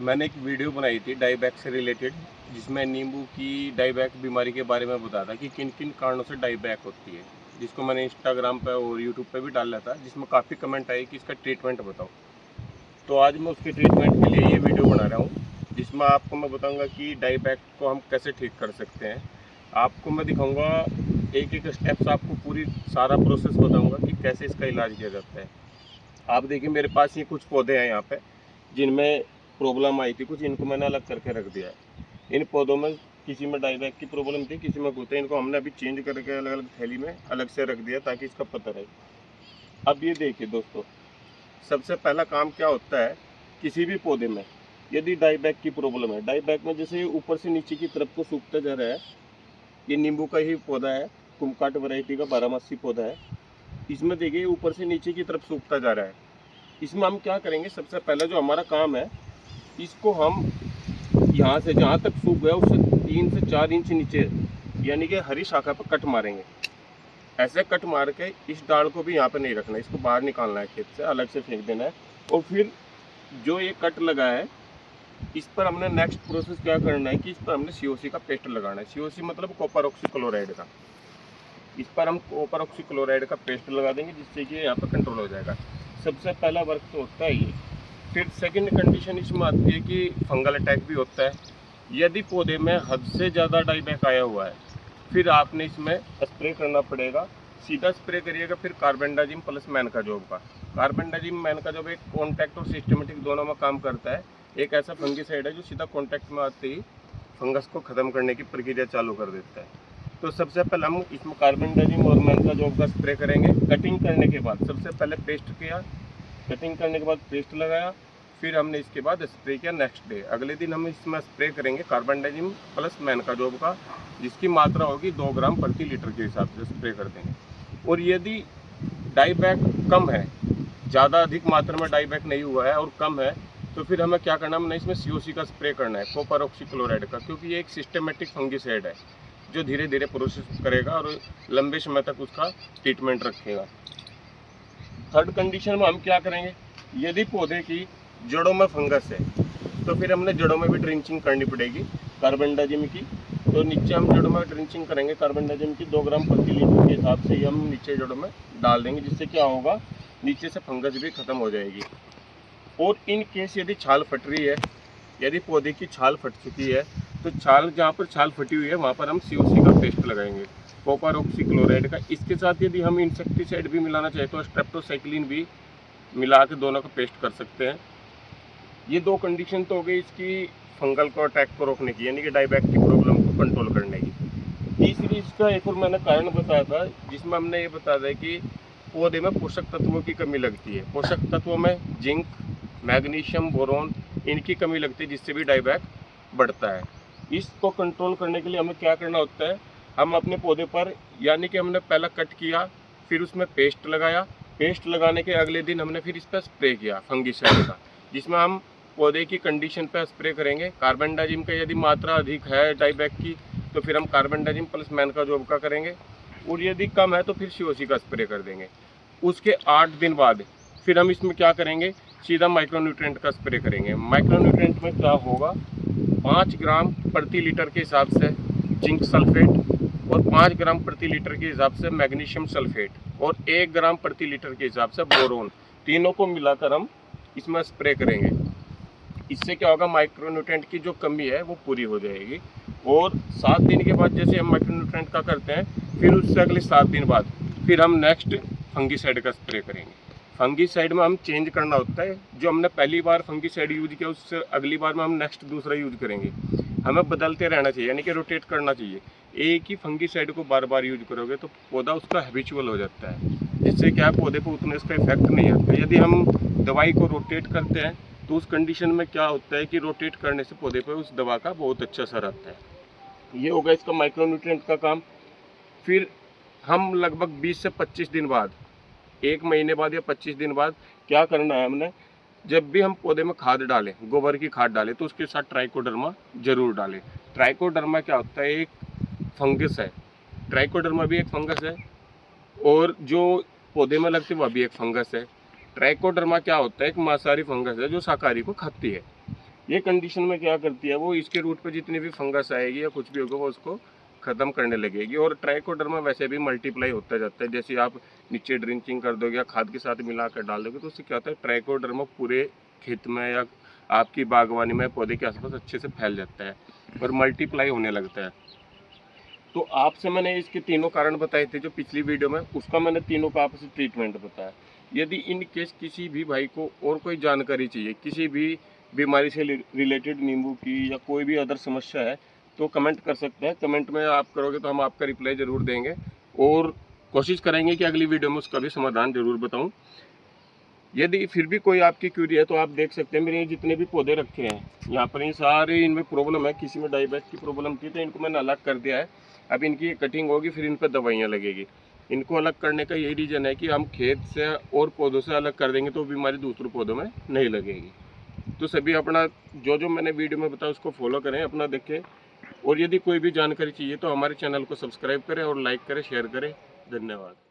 मैंने एक वीडियो बनाई थी डाईबैक से रिलेटेड, जिसमें नींबू की डाईबैक बीमारी के बारे में बताया था कि किन किन कारणों से डाईबैक होती है, जिसको मैंने इंस्टाग्राम पे और यूट्यूब पे भी डाला था, जिसमें काफ़ी कमेंट आए कि इसका ट्रीटमेंट बताओ। तो आज मैं उसके ट्रीटमेंट के लिए ये वीडियो बना रहा हूँ, जिसमें आपको मैं बताऊँगा कि डाईबैक को हम कैसे ठीक कर सकते हैं। आपको मैं दिखाऊँगा एक एक स्टेप्स, आपको पूरी सारा प्रोसेस बताऊँगा कि कैसे इसका इलाज किया जाता है। आप देखिए मेरे पास ये कुछ पौधे हैं यहाँ पे, जिनमें प्रॉब्लम आई थी कुछ, इनको मैंने अलग करके रख दिया है। इन पौधों में किसी में डाईबैक की प्रॉब्लम थी, किसी में गुर्दे, इनको हमने अभी चेंज करके अलग अलग थैली में अलग से रख दिया ताकि इसका पता रहे। अब ये देखिए दोस्तों, सबसे पहला काम क्या होता है किसी भी पौधे में, यदि डाईबैक की प्रॉब्लम है, डाईबैक में जैसे ऊपर से नीचे की तरफ को सूखता जा रहा है, ये नींबू का ही पौधा है, कुमकाट वैरायटी का बारहमासी पौधा है। इसमें देखिए ऊपर से नीचे की तरफ सूखता जा रहा है। इसमें हम क्या करेंगे, सबसे पहले जो हमारा काम है, इसको हम यहाँ से जहाँ तक सूख गया उससे 3 से 4 इंच नीचे, यानी कि हरी शाखा पर कट मारेंगे। ऐसे कट मार के इस डाल को भी यहाँ पे नहीं रखना, इसको बाहर निकालना है, खेत से अलग से फेंक देना है। और फिर जो ये कट लगा है, इस पर हमने नेक्स्ट प्रोसेस क्या करना है कि इस पर हमने सीओसी का पेस्ट लगाना है। सीओसी मतलब कॉपर ऑक्सीक्लोराइड का। इस पर हम कॉपर ऑक्सीक्लोराइड का पेस्ट लगा देंगे, जिससे कि यहाँ पर कंट्रोल हो जाएगा। सबसे पहला वर्क तो होता है ये। फिर सेकंड कंडीशन इसमें आती है कि फंगल अटैक भी होता है। यदि पौधे में हद से ज़्यादा डाईबैक आया हुआ है, फिर आपने इसमें स्प्रे करना पड़ेगा। सीधा स्प्रे करिएगा फिर कार्बेंडाजिम प्लस मैनकाजोब का। कार्बेंडाजिम मैनकाजोब एक कॉन्टैक्ट और सिस्टमेटिक दोनों में काम करता है। एक ऐसा फंगिसाइड है जो सीधा कॉन्टैक्ट में आते ही फंगस को ख़त्म करने की प्रक्रिया चालू कर देता है। तो सबसे पहले हम इसमें कार्बेंडाजिम और मैनकाजोब का स्प्रे करेंगे। कटिंग करने के बाद सबसे पहले पेस्ट किया, कटिंग करने के बाद पेस्ट लगाया, फिर हमने इसके बाद स्प्रे किया। नेक्स्ट डे अगले दिन हम इसमें स्प्रे करेंगे कार्बेंडाजिम प्लस मैनकाजोब का, जिसकी मात्रा होगी 2 ग्राम प्रति लीटर के हिसाब से स्प्रे कर देंगे। और यदि डाईबैक कम है, ज़्यादा अधिक मात्रा में डाईबैक नहीं हुआ है और कम है, तो फिर हमें क्या करना है, हमने इसमें सीओसी का स्प्रे करना है, कॉपर ऑक्सीक्लोराइड का, क्योंकि ये एक सिस्टमेटिक फंगिसाइड है जो धीरे धीरे प्रोसेस करेगा और लंबे समय तक उसका ट्रीटमेंट रखेगा। थर्ड कंडीशन में हम क्या करेंगे, यदि पौधे की जड़ों में फंगस है, तो फिर हमने जड़ों में भी ड्रिंचिंग करनी पड़ेगी कार्बेंडाजिम की। तो नीचे हम जड़ों में ड्रिंचिंग करेंगे कार्बेंडाजिम की 2 ग्राम प्रति लीटर के हिसाब से ही हम नीचे जड़ों में डाल देंगे, जिससे क्या होगा, नीचे से फंगस भी खत्म हो जाएगी। और इन केस यदि छाल फट रही है, यदि पौधे की छाल फट चुकी है, तो छाल जहाँ पर छाल फटी हुई है वहाँ पर हम सीओसी का पेस्ट लगाएंगे, कॉपर ऑक्सीक्लोराइड का। इसके साथ यदि हम इंसेक्टिसाइड भी मिलाना चाहें तो स्ट्रेप्टोसाइक्लिन भी मिला के दोनों का पेस्ट कर सकते हैं। ये दो कंडीशन तो हो गई इसकी फंगल को अटैक को रोकने की, यानी कि डाईबैक की प्रॉब्लम को कंट्रोल करने की। तीसरी इसका एक और मैंने कारण बताया था, जिसमें हमने ये बताया था कि पौधे में पोषक तत्वों की कमी लगती है। पोषक तत्वों में जिंक, मैग्नीशियम, बोरोन, इनकी कमी लगती है, जिससे भी डाईबैक बढ़ता है। इसको कंट्रोल करने के लिए हमें क्या करना होता है, हम अपने पौधे पर, यानी कि हमने पहला कट किया, फिर उसमें पेस्ट लगाया, पेस्ट लगाने के अगले दिन हमने फिर इस पर स्प्रे किया फंगिसाइड का, जिसमें हम पौधे की कंडीशन पर स्प्रे करेंगे। कार्बेंडाजिम का यदि मात्रा अधिक है डाईबैक की, तो फिर हम कार्बेंडाजिम प्लस मैनकाजोब का करेंगे, और यदि कम है तो फिर सीओसी का स्प्रे कर देंगे। उसके 8 दिन बाद फिर हम इसमें क्या करेंगे, सीधा माइक्रोन्यूट्रेंट का स्प्रे करेंगे। माइक्रोन्यूट्रेंट में क्या होगा, 5 ग्राम प्रति लीटर के हिसाब से जिंक सल्फेट और 5 ग्राम प्रति लीटर के हिसाब से मैग्नीशियम सल्फेट और 1 ग्राम प्रति लीटर के हिसाब से बोरोन, तीनों को मिलाकर हम इसमें स्प्रे करेंगे। इससे क्या होगा, माइक्रोन्यूट्रेंट की जो कमी है वो पूरी हो जाएगी। और 7 दिन के बाद जैसे हम माइक्रोन्यूट्रेंट का करते हैं, फिर उससे अगले 7 दिन बाद फिर हम नेक्स्ट फंगिसाइड का स्प्रे करेंगे। फंगिसाइड में हम चेंज करना होता है, जो हमने पहली बार फंगिसाइड यूज किया उससे अगली बार में हम नेक्स्ट दूसरा यूज करेंगे। हमें बदलते रहना चाहिए, यानी कि रोटेट करना चाहिए। एक ही फंगिसाइड को बार बार यूज करोगे तो पौधा उसका हैबिचुअल हो जाता है, जिससे क्या है, पौधे को उतना इसका इफेक्ट नहीं आता। यदि हम दवाई को रोटेट करते हैं तो उस कंडीशन में क्या होता है कि रोटेट करने से पौधे पर उस दवा का बहुत अच्छा असर आता है। ये होगा इसका माइक्रोन्यूट्रिएंट का काम। फिर हम लगभग 20 से 25 दिन बाद, 1 महीने बाद या 25 दिन बाद क्या करना है, हमने जब भी हम पौधे में खाद डालें, गोबर की खाद डालें, तो उसके साथ ट्राइकोडर्मा जरूर डालें। ट्राइकोडर्मा क्या होता है, एक फंगस है। ट्राइकोडर्मा भी एक फंगस है और जो पौधे में लगती है वह भी एक फंगस है। ट्राइकोडर्मा क्या होता है, एक मांसाहारी फंगस है जो शाकाहारी को खाती है। ये कंडीशन में क्या करती है, वो इसके रूट पे जितनी भी फंगस आएगी या कुछ भी होगा वो उसको ख़त्म करने लगेगी। और ट्राइकोडर्मा वैसे भी मल्टीप्लाई होता जाता है, जैसे आप नीचे ड्रिंचिंग कर दोगे या खाद के साथ मिला कर डाल दोगे तो उससे क्या होता है, ट्राइकोडर्मा पूरे खेत में या आपकी बागवानी में पौधे के आसपास अच्छे से फैल जाता है और मल्टीप्लाई होने लगता है। तो आपसे मैंने इसके तीनों कारण बताए थे जो पिछली वीडियो में, उसका मैंने तीनों का आपसे ट्रीटमेंट बताया। यदि इन केस किसी भी भाई को और कोई जानकारी चाहिए किसी भी बीमारी से रिलेटेड नींबू की या कोई भी अदर समस्या है तो कमेंट कर सकते हैं। कमेंट में आप करोगे तो हम आपका रिप्लाई ज़रूर देंगे और कोशिश करेंगे कि अगली वीडियो में उसका भी समाधान ज़रूर बताऊं। यदि फिर भी कोई आपकी क्यूरी है तो आप देख सकते हैं मेरे ये जितने भी पौधे रखे हैं यहाँ पर, ये सारे इनमें प्रॉब्लम है, किसी में डाइबैक की प्रॉब्लम थी तो इनको मैंने अलग कर दिया है। अब इनकी कटिंग होगी फिर इन पर दवाइयाँ लगेगी। इनको अलग करने का यही रीज़न है कि हम खेत से और पौधों से अलग कर देंगे तो बीमारी दूसरे पौधों में नहीं लगेगी। तो सभी अपना जो जो मैंने वीडियो में बताया उसको फॉलो करें, अपना देखें। और यदि कोई भी जानकारी चाहिए तो हमारे चैनल को सब्सक्राइब करें और लाइक करें, शेयर करें। धन्यवाद।